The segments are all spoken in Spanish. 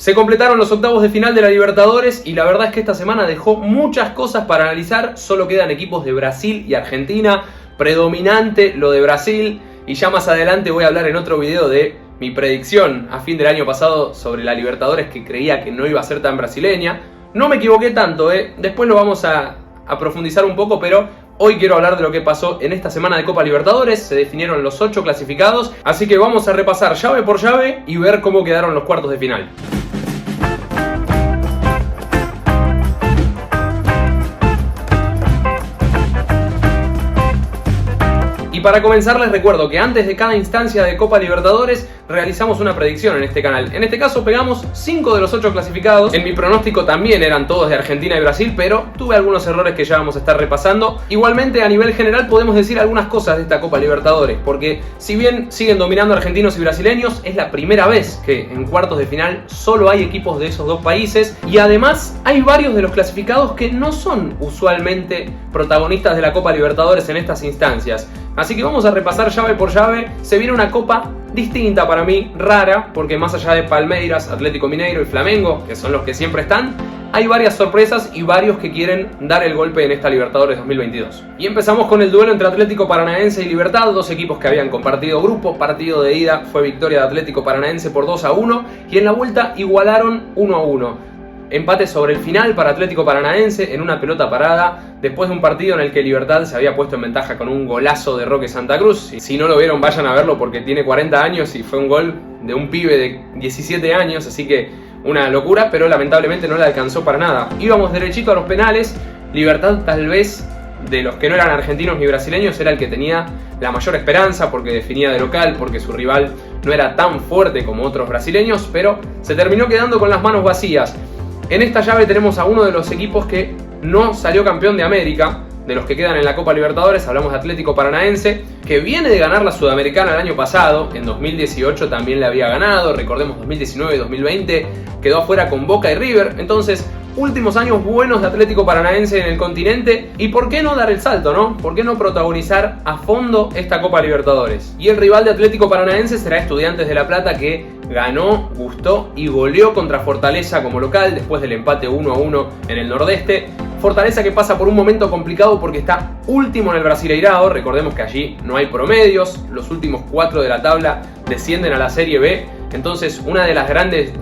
Se completaron los octavos de final de la Libertadores y la verdad es que esta semana dejó muchas cosas para analizar. Solo quedan equipos de Brasil y Argentina, predominante lo de Brasil, y ya más adelante voy a hablar en otro video de mi predicción a fin del año pasado sobre la Libertadores, que creía que no iba a ser tan brasileña. No me equivoqué tanto, después lo vamos a profundizar un poco, pero hoy quiero hablar de lo que pasó en esta semana de Copa Libertadores. Se definieron los 8 clasificados, así que vamos a repasar llave por llave y ver cómo quedaron los cuartos de final. Y para comenzar les recuerdo que antes de cada instancia de Copa Libertadores realizamos una predicción en este canal. En este caso pegamos 5 de los 8 clasificados. En mi pronóstico también eran todos de Argentina y Brasil, pero tuve algunos errores que ya vamos a estar repasando. Igualmente, a nivel general podemos decir algunas cosas de esta Copa Libertadores, porque si bien siguen dominando argentinos y brasileños, es la primera vez que en cuartos de final solo hay equipos de esos dos países, y además hay varios de los clasificados que no son usualmente protagonistas de la Copa Libertadores en estas instancias. Así que vamos a repasar llave por llave. Se viene una copa distinta para mí, rara, porque más allá de Palmeiras, Atlético Mineiro y Flamengo, que son los que siempre están, hay varias sorpresas y varios que quieren dar el golpe en esta Libertadores 2022. Y empezamos con el duelo entre Atlético Paranaense y Libertad, dos equipos que habían compartido grupo. Partido de ida fue victoria de Atlético Paranaense por 2-1 y en la vuelta igualaron 1-1. Empate sobre el final para Atlético Paranaense en una pelota parada, después de un partido en el que Libertad se había puesto en ventaja con un golazo de Roque Santa Cruz. Si no lo vieron, vayan a verlo porque tiene 40 años y fue un gol de un pibe de 17 años, así que una locura, pero lamentablemente no le alcanzó para nada. Íbamos derechito a los penales. Libertad, tal vez de los que no eran argentinos ni brasileños, era el que tenía la mayor esperanza porque definía de local, porque su rival no era tan fuerte como otros brasileños, pero se terminó quedando con las manos vacías. En esta llave tenemos a uno de los equipos que no salió campeón de América, de los que quedan en la Copa Libertadores. Hablamos de Atlético Paranaense, que viene de ganar la Sudamericana el año pasado. En 2018 también le había ganado, recordemos 2019 y 2020 quedó afuera con Boca y River. Entonces, últimos años buenos de Atlético Paranaense en el continente. ¿Y por qué no dar el salto, no? ¿Por qué no protagonizar a fondo esta Copa Libertadores? Y el rival de Atlético Paranaense será Estudiantes de La Plata, que ganó, gustó y goleó contra Fortaleza como local después del empate 1-1 en el Nordeste. Fortaleza que pasa por un momento complicado porque está último en el Brasileirao. Recordemos que allí no hay promedios, los últimos 4 de la tabla descienden a la Serie B. Entonces, una de las grandes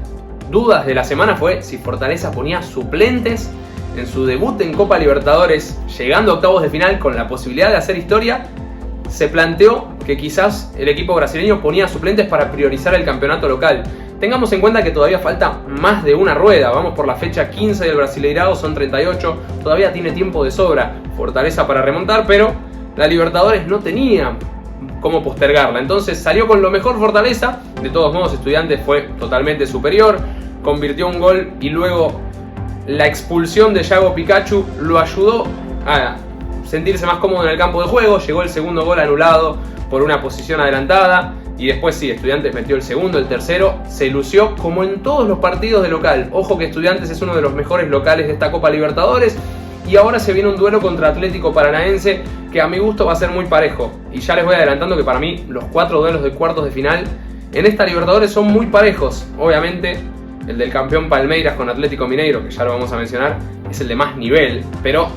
dudas de la semana fue si Fortaleza ponía suplentes en su debut en Copa Libertadores, llegando a octavos de final con la posibilidad de hacer historia. Se planteó que quizás el equipo brasileño ponía suplentes para priorizar el campeonato local. Tengamos en cuenta que todavía falta más de una rueda. Vamos por la fecha 15 del Brasileirao, son 38. Todavía tiene tiempo de sobra Fortaleza para remontar, pero la Libertadores no tenía cómo postergarla. Entonces salió con lo mejor Fortaleza. De todos modos, Estudiantes fue totalmente superior. Convirtió un gol y luego la expulsión de Yago Pikachu lo ayudó a sentirse más cómodo en el campo de juego. Llegó el segundo gol anulado por una posición adelantada. Y después sí, Estudiantes metió el segundo, el tercero. Se lució como en todos los partidos de local. Ojo que Estudiantes es uno de los mejores locales de esta Copa Libertadores. Y ahora se viene un duelo contra Atlético Paranaense que a mi gusto va a ser muy parejo. Y ya les voy adelantando que para mí los 4 duelos de cuartos de final en esta Libertadores son muy parejos. Obviamente el del campeón Palmeiras con Atlético Mineiro, que ya lo vamos a mencionar, es el de más nivel. Pero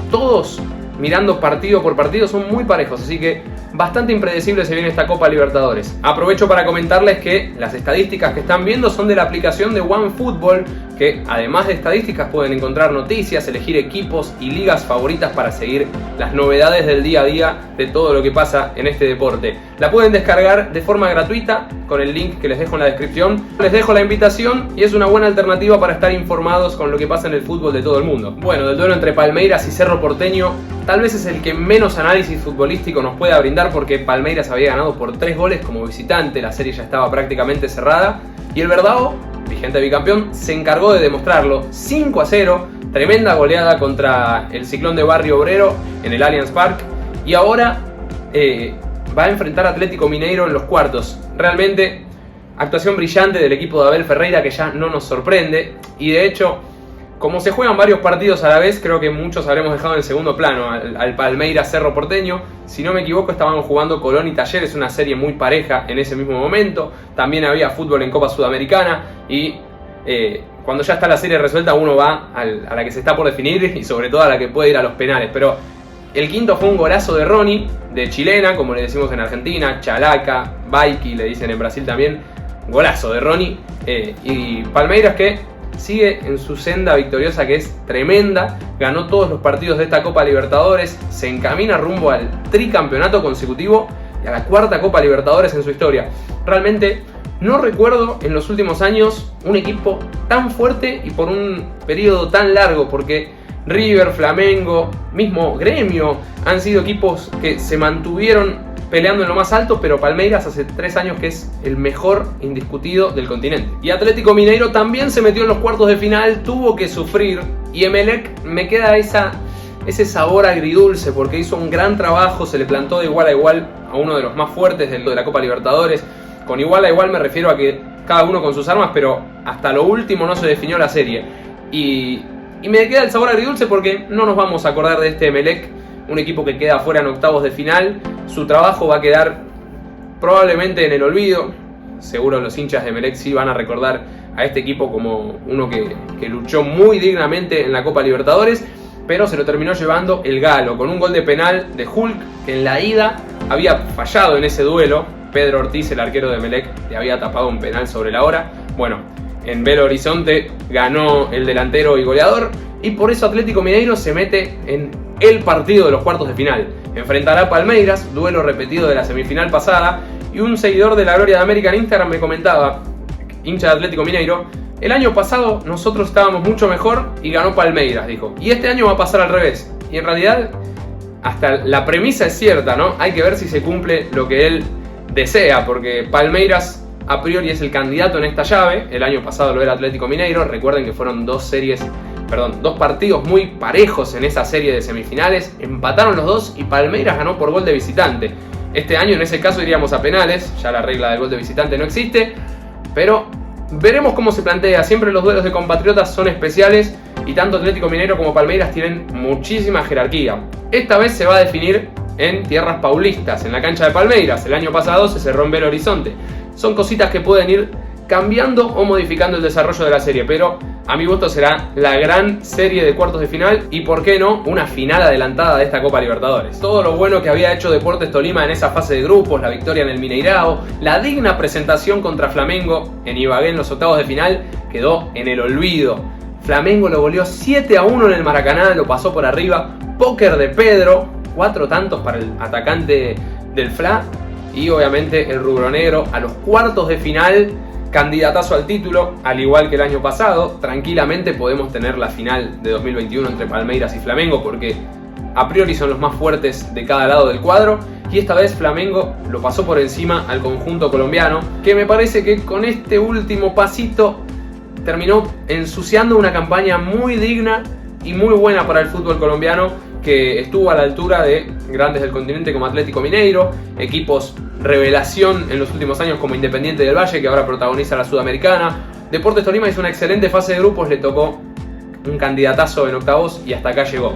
todos, mirando partido por partido, son muy parejos, así que bastante impredecible se viene esta Copa Libertadores. Aprovecho para comentarles que las estadísticas que están viendo son de la aplicación de OneFootball, que además de estadísticas pueden encontrar noticias, elegir equipos y ligas favoritas para seguir las novedades del día a día de todo lo que pasa en este deporte. La pueden descargar de forma gratuita con el link que les dejo en la descripción. Les dejo la invitación y es una buena alternativa para estar informados con lo que pasa en el fútbol de todo el mundo. Bueno, del duelo entre Palmeiras y Cerro Porteño, tal vez es el que menos análisis futbolístico nos pueda brindar porque Palmeiras había ganado por 3 goles como visitante, la serie ya estaba prácticamente cerrada y el Verdao, vigente bicampeón, se encargó de demostrarlo. 5-0, tremenda goleada contra el Ciclón de Barrio Obrero en el Allianz Parque y ahora va a enfrentar a Atlético Mineiro en los cuartos. Realmente actuación brillante del equipo de Abel Ferreira que ya no nos sorprende y de hecho, como se juegan varios partidos a la vez, creo que muchos habremos dejado en segundo plano al Palmeiras Cerro Porteño. Si no me equivoco, estaban jugando Colón y Talleres, una serie muy pareja en ese mismo momento. También había fútbol en Copa Sudamericana y cuando ya está la serie resuelta uno va a la que se está por definir y sobre todo a la que puede ir a los penales. Pero el quinto fue un golazo de Ronnie, de chilena, como le decimos en Argentina, chalaca, baiki, le dicen en Brasil también. Golazo de Ronnie. Y Palmeiras, que sigue en su senda victoriosa, que es tremenda. Ganó todos los partidos de esta Copa Libertadores, se encamina rumbo al tricampeonato consecutivo y a la cuarta Copa Libertadores en su historia. Realmente no recuerdo en los últimos años un equipo tan fuerte y por un periodo tan largo, porque River, Flamengo, mismo Gremio han sido equipos que se mantuvieron peleando en lo más alto, pero Palmeiras hace 3 años que es el mejor indiscutido del continente. Y Atlético Mineiro también se metió en los cuartos de final, tuvo que sufrir, y Emelec me queda ese sabor agridulce, porque hizo un gran trabajo, se le plantó de igual a igual a uno de los más fuertes de la Copa Libertadores. Con igual a igual me refiero a que cada uno con sus armas, pero hasta lo último no se definió la serie. Y me queda el sabor agridulce porque no nos vamos a acordar de este Emelec, un equipo que queda fuera en octavos de final. Su trabajo va a quedar probablemente en el olvido. Seguro los hinchas de Emelec sí van a recordar a este equipo como uno que luchó muy dignamente en la Copa Libertadores, pero se lo terminó llevando el Galo, con un gol de penal de Hulk, que en la ida había fallado en ese duelo. Pedro Ortiz, el arquero de Emelec, le había tapado un penal sobre la hora. Bueno, en Belo Horizonte ganó el delantero y goleador, y por eso Atlético Mineiro se mete en el partido de los cuartos de final. Enfrentará a Palmeiras, duelo repetido de la semifinal pasada, y un seguidor de la Gloria de América en Instagram me comentaba, hincha de Atlético Mineiro: el año pasado nosotros estábamos mucho mejor y ganó Palmeiras, dijo, y este año va a pasar al revés. Y en realidad hasta la premisa es cierta, ¿no? Hay que ver si se cumple lo que él desea, porque Palmeiras a priori es el candidato en esta llave. El año pasado lo era Atlético Mineiro. Recuerden que fueron dos partidos muy parejos en esa serie de semifinales. Empataron los dos y Palmeiras ganó por gol de visitante. Este año en ese caso iríamos a penales, ya la regla del gol de visitante no existe, pero veremos cómo se plantea. Siempre los duelos de compatriotas son especiales y tanto Atlético Mineiro como Palmeiras tienen muchísima jerarquía. Esta vez se va a definir en tierras paulistas, en la cancha de Palmeiras. El año pasado se cerró en Belo Horizonte. Son cositas que pueden ir cambiando o modificando el desarrollo de la serie, pero a mi gusto será la gran serie de cuartos de final y, por qué no, una final adelantada de esta Copa Libertadores. Todo lo bueno que había hecho Deportes Tolima en esa fase de grupos, la victoria en el Mineirao, la digna presentación contra Flamengo en Ibagué en los octavos de final, quedó en el olvido. Flamengo lo goleó 7-1 en el Maracaná, lo pasó por arriba. Póker de Pedro, 4 tantos para el atacante del Fla, y obviamente el rubronegro a los cuartos de final, candidatazo al título, al igual que el año pasado. Tranquilamente podemos tener la final de 2021 entre Palmeiras y Flamengo, porque a priori son los más fuertes de cada lado del cuadro, y esta vez Flamengo lo pasó por encima al conjunto colombiano, que me parece que con este último pasito terminó ensuciando una campaña muy digna y muy buena para el fútbol colombiano, que estuvo a la altura de grandes del continente como Atlético Mineiro, equipos revelación en los últimos años como Independiente del Valle, que ahora protagoniza la Sudamericana. Deportes Tolima hizo una excelente fase de grupos, le tocó un candidatazo en octavos y hasta acá llegó.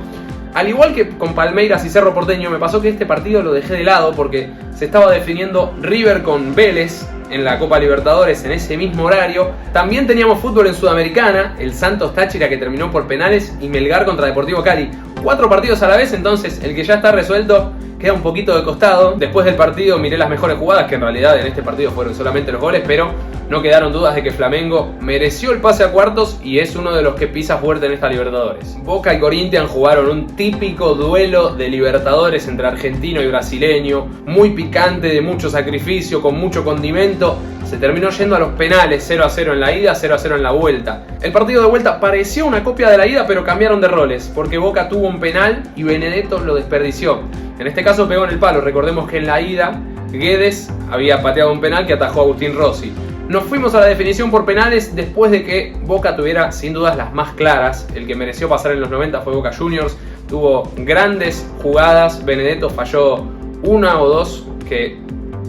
Al igual que con Palmeiras y Cerro Porteño, me pasó que este partido lo dejé de lado porque se estaba definiendo River con Vélez en la Copa Libertadores en ese mismo horario. También teníamos fútbol en Sudamericana, el Santos Táchira que terminó por penales y Melgar contra Deportivo Cali. 4 partidos a la vez, entonces el que ya está resuelto queda un poquito de costado. Después del partido miré las mejores jugadas, que en realidad en este partido fueron solamente los goles, pero no quedaron dudas de que Flamengo mereció el pase a cuartos y es uno de los que pisa fuerte en esta Libertadores. Boca y Corinthians jugaron un típico duelo de Libertadores entre argentino y brasileño, muy picante, de mucho sacrificio, con mucho condimento. Se terminó yendo a los penales, 0-0 en la ida, 0-0 en la vuelta. El partido de vuelta pareció una copia de la ida, pero cambiaron de roles, porque Boca tuvo un penal y Benedetto lo desperdició. En este caso pegó en el palo. Recordemos que en la ida Guedes había pateado un penal que atajó a Agustín Rossi. Nos fuimos a la definición por penales después de que Boca tuviera sin dudas las más claras. El que mereció pasar en los 90 fue Boca Juniors. Tuvo grandes jugadas. Benedetto falló una o dos que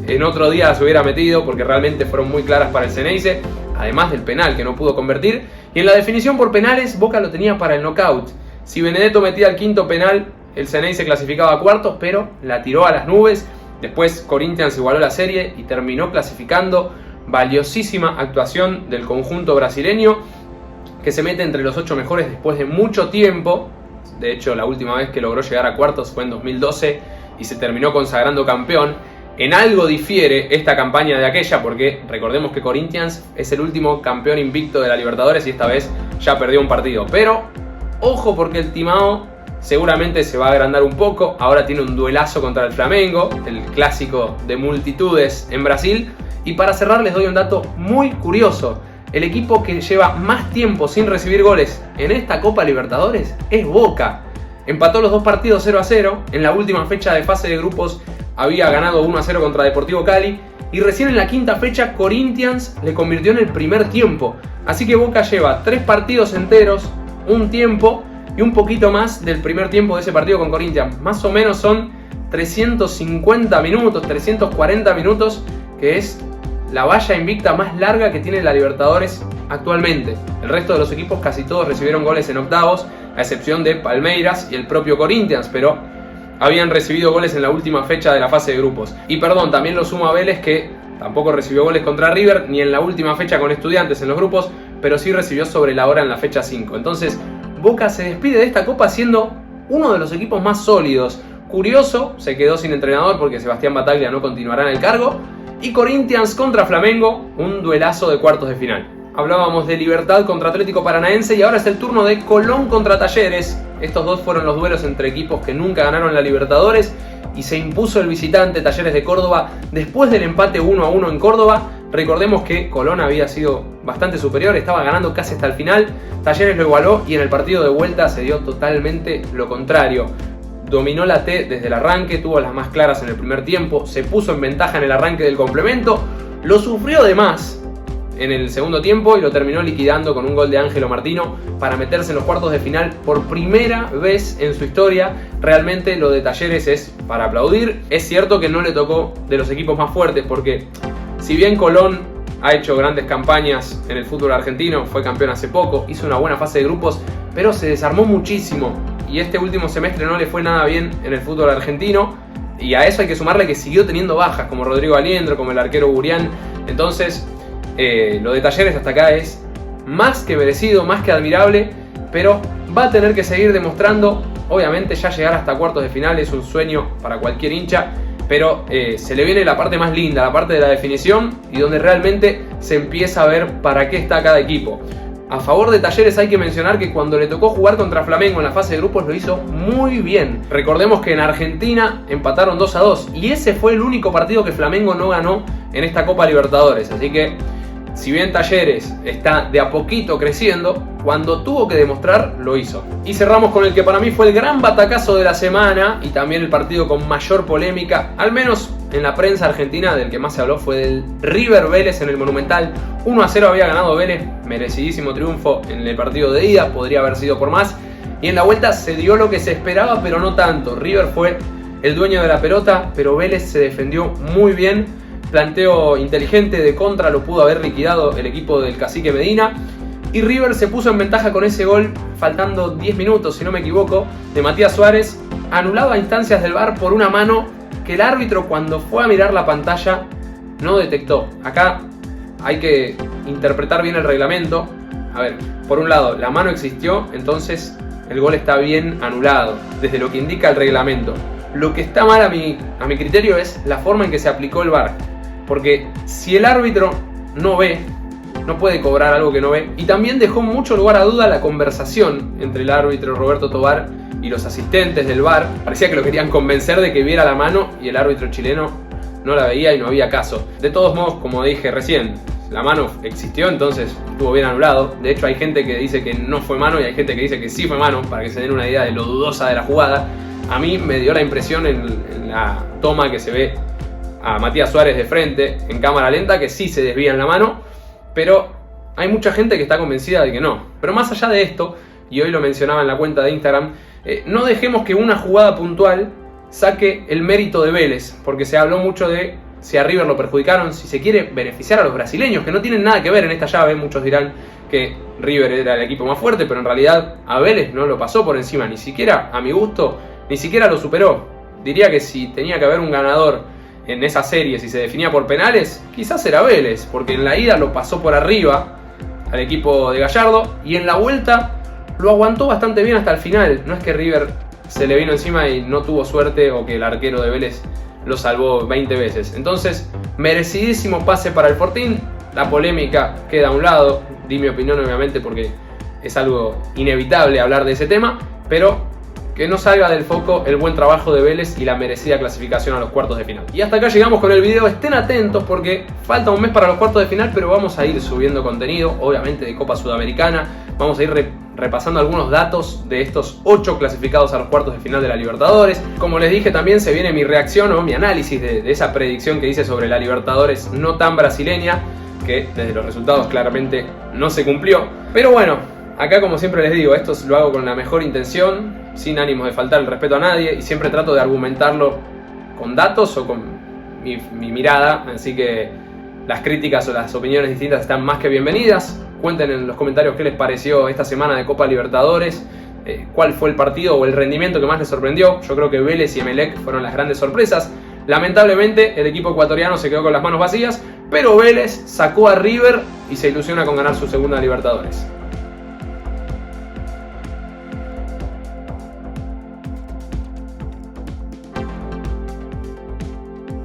en otro día se hubiera metido, porque realmente fueron muy claras para el Xeneize, además del penal que no pudo convertir. Y en la definición por penales Boca lo tenía para el knockout. Si Benedetto metía el quinto penal, el Xeneize clasificaba a cuartos, pero la tiró a las nubes. Después Corinthians igualó la serie y terminó clasificando valiosísima actuación del conjunto brasileño, que se mete entre los 8 mejores después de mucho tiempo. De hecho, la última vez que logró llegar a cuartos fue en 2012 y se terminó consagrando campeón. En algo difiere esta campaña de aquella, porque recordemos que Corinthians es el último campeón invicto de la Libertadores y esta vez ya perdió un partido. Pero ojo, porque el Timão seguramente se va a agrandar un poco. Ahora tiene un duelazo contra el Flamengo, el clásico de multitudes en Brasil. Y para cerrar les doy un dato muy curioso. El equipo que lleva más tiempo sin recibir goles en esta Copa Libertadores es Boca. Empató los 2 partidos 0-0. En la última fecha de fase de grupos había ganado 1-0 contra Deportivo Cali. Y recién en la quinta fecha Corinthians le convirtió en el primer tiempo. Así que Boca lleva 3 partidos enteros, un tiempo y un poquito más del primer tiempo de ese partido con Corinthians. Más o menos son 350 minutos, 340 minutos, que es la valla invicta más larga que tiene la Libertadores actualmente. El resto de los equipos casi todos recibieron goles en octavos, a excepción de Palmeiras y el propio Corinthians, pero habían recibido goles en la última fecha de la fase de grupos. Y perdón, también lo sumo a Vélez, que tampoco recibió goles contra River, ni en la última fecha con Estudiantes en los grupos, pero sí recibió sobre la hora en la fecha 5. Entonces, Boca se despide de esta Copa siendo uno de los equipos más sólidos. Curioso, se quedó sin entrenador porque Sebastián Bataglia no continuará en el cargo. Y Corinthians contra Flamengo, un duelazo de cuartos de final. Hablábamos de Libertad contra Atlético Paranaense y ahora es el turno de Colón contra Talleres. Estos dos fueron los duelos entre equipos que nunca ganaron la Libertadores y se impuso el visitante Talleres de Córdoba después del empate 1-1 en Córdoba. Recordemos que Colón había sido bastante superior, estaba ganando casi hasta el final. Talleres lo igualó y en el partido de vuelta se dio totalmente lo contrario. Dominó la T desde el arranque, tuvo las más claras en el primer tiempo, se puso en ventaja en el arranque del complemento, lo sufrió de más en el segundo tiempo y lo terminó liquidando con un gol de Ángelo Martino para meterse en los cuartos de final por primera vez en su historia. Realmente lo de Talleres es para aplaudir. Es cierto que no le tocó de los equipos más fuertes, porque si bien Colón ha hecho grandes campañas en el fútbol argentino, fue campeón hace poco, hizo una buena fase de grupos, pero se desarmó muchísimo y este último semestre no le fue nada bien en el fútbol argentino. Y a eso hay que sumarle que siguió teniendo bajas, como Rodrigo Aliendro, como el arquero Burián. Entonces, lo de Talleres hasta acá es más que merecido, más que admirable, pero va a tener que seguir demostrando. Obviamente ya llegar hasta cuartos de final es un sueño para cualquier hincha, pero se le viene la parte más linda, la parte de la definición, y donde realmente se empieza a ver para qué está cada equipo. A favor de Talleres hay que mencionar que cuando le tocó jugar contra Flamengo en la fase de grupos lo hizo muy bien. Recordemos que en Argentina empataron 2-2 y ese fue el único partido que Flamengo no ganó en esta Copa Libertadores. Así que, si bien Talleres está de a poquito creciendo, cuando tuvo que demostrar, lo hizo. Y cerramos con el que para mí fue el gran batacazo de la semana y también el partido con mayor polémica, al menos en la prensa argentina. Del que más se habló fue del River Vélez en el Monumental. 1-0 había ganado Vélez, merecidísimo triunfo en el partido de ida, podría haber sido por más. Y en la vuelta se dio lo que se esperaba, pero no tanto. River fue el dueño de la pelota, pero Vélez se defendió muy bien. Planteo inteligente de contra lo pudo haber liquidado el equipo del Cacique Medina. Y River se puso en ventaja con ese gol, faltando 10 minutos, si no me equivoco, de Matías Suárez, anulado a instancias del VAR por una mano que el árbitro, cuando fue a mirar la pantalla, no detectó. Acá hay que interpretar bien el reglamento. A ver, por un lado, la mano existió, entonces el gol está bien anulado, desde lo que indica el reglamento. Lo que está mal a mi criterio es la forma en que se aplicó el VAR. Porque si el árbitro no ve, no puede cobrar algo que no ve. Y también dejó mucho lugar a duda la conversación entre el árbitro Roberto Tobar y los asistentes del VAR. Parecía que lo querían convencer de que viera la mano y el árbitro chileno no la veía y no había caso. De todos modos, como dije recién, la mano existió, entonces estuvo bien anulado. De hecho, hay gente que dice que no fue mano y hay gente que dice que sí fue mano, para que se den una idea de lo dudosa de la jugada. A mí me dio la impresión en la toma que se ve a Matías Suárez de frente en cámara lenta que sí se desvía en la mano, pero hay mucha gente que está convencida de que no. Pero más allá de esto, y hoy lo mencionaba en la cuenta de Instagram, no dejemos que una jugada puntual saque el mérito de Vélez, porque se habló mucho de si a River lo perjudicaron, si se quiere beneficiar a los brasileños, que no tienen nada que ver en esta llave. Muchos dirán que River era el equipo más fuerte, pero en realidad a Vélez no lo pasó por encima, ni siquiera, a mi gusto, ni siquiera lo superó. Diría que si tenía que haber un ganador en esa serie, si se definía por penales, quizás era Vélez, porque en la ida lo pasó por arriba al equipo de Gallardo y en la vuelta lo aguantó bastante bien hasta el final. No es que River se le vino encima y no tuvo suerte, o que el arquero de Vélez lo salvó 20 veces. Entonces, merecidísimo pase para el Fortín. La polémica queda a un lado, di mi opinión obviamente porque es algo inevitable hablar de ese tema, pero que no salga del foco el buen trabajo de Vélez y la merecida clasificación a los cuartos de final. Y hasta acá llegamos con el video. Estén atentos porque falta un mes para los cuartos de final, pero vamos a ir subiendo contenido, obviamente de Copa Sudamericana. Vamos a ir repasando algunos datos de estos 8 clasificados a los cuartos de final de la Libertadores. Como les dije, también se viene mi reacción o mi análisis de esa predicción que hice sobre la Libertadores no tan brasileña, que desde los resultados claramente no se cumplió. Pero bueno, acá como siempre les digo, esto lo hago con la mejor intención, sin ánimos de faltar el respeto a nadie, y siempre trato de argumentarlo con datos o con mi mirada, así que las críticas o las opiniones distintas están más que bienvenidas. Cuenten en los comentarios qué les pareció esta semana de Copa Libertadores, cuál fue el partido o el rendimiento que más les sorprendió. Yo creo que Vélez y Emelec fueron las grandes sorpresas. Lamentablemente el equipo ecuatoriano se quedó con las manos vacías, pero Vélez sacó a River y se ilusiona con ganar su segunda Libertadores.